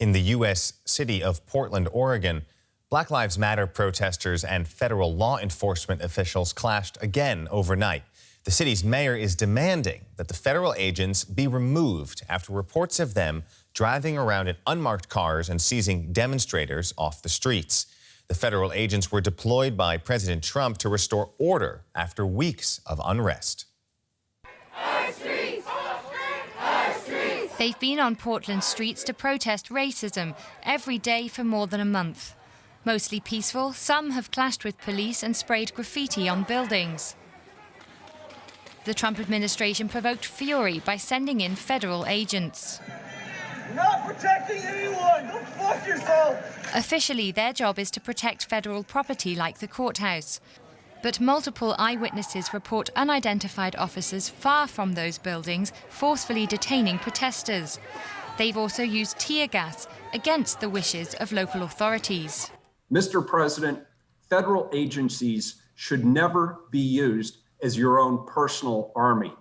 In the U.S. city of Portland, Oregon, Black Lives Matter protesters and federal law enforcement officials clashed again overnight. The city's mayor is demanding that the federal agents be removed after reports of them driving around in unmarked cars and seizing demonstrators off the streets. The federal agents were deployed by President Trump to restore order after weeks of unrest. Our streets! Our streets! They've been on Portland streets to protest racism every day for more than a month. Mostly peaceful, some have clashed with police and sprayed graffiti on buildings. The Trump administration provoked fury by sending in federal agents. You're not protecting anyone! Go fuck yourself! Officially, their job is to protect federal property like the courthouse. But multiple eyewitnesses report unidentified officers far from those buildings forcefully detaining protesters. They've also used tear gas against the wishes of local authorities. Mr. President, federal agencies should never be used as your own personal army.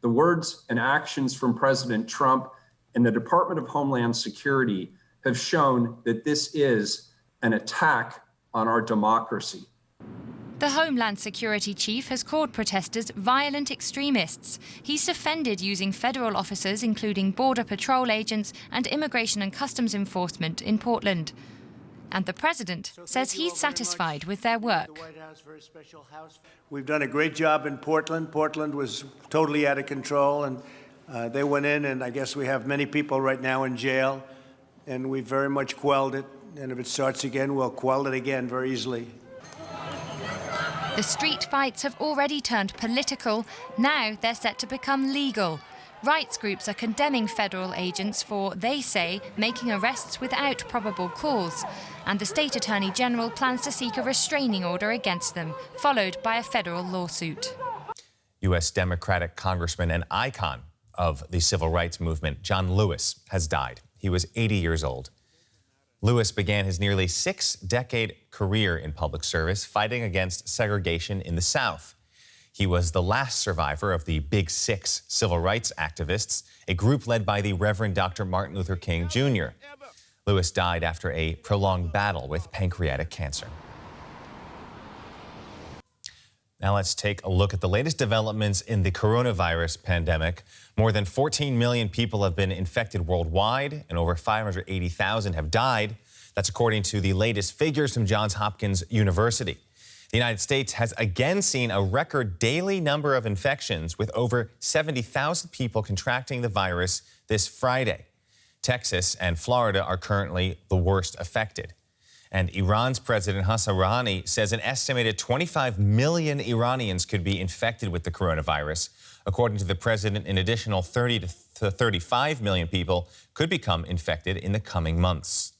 The words and actions from President Trump and the Department of Homeland Security have shown that this is an attack on our democracy. The Homeland Security chief has called protesters violent extremists. He's defended using federal officers, including Border Patrol agents and Immigration and Customs Enforcement in Portland. And the president says he's satisfied with their work. We've done a great job in Portland. Portland was totally out of control, and they went in, and I guess we have many people right now in jail, and we very much quelled it. And if it starts again, we'll quell it again very easily. The street fights have already turned political. Now they're set to become legal. Rights groups are condemning federal agents for, they say, making arrests without probable cause. And the state attorney general plans to seek a restraining order against them, followed by a federal lawsuit. U.S. Democratic Congressman and icon of the civil rights movement, John Lewis, has died. He was 80 years old. Lewis began his nearly six-decade career in public service fighting against segregation in the South. He was the last survivor of the Big Six civil rights activists, a group led by the Reverend Dr. Martin Luther King Jr. Lewis died after a prolonged battle with pancreatic cancer. Now let's take a look at the latest developments in the coronavirus pandemic. More than 14 million people have been infected worldwide, and over 580,000 have died. That's according to the latest figures from Johns Hopkins University. The United States has again seen a record daily number of infections, with over 70,000 people contracting the virus this Friday. Texas and Florida are currently the worst affected. And Iran's President Hassan Rouhani says an estimated 25 million Iranians could be infected with the coronavirus. According to the president, an additional 30 to 35 million people could become infected in the coming months.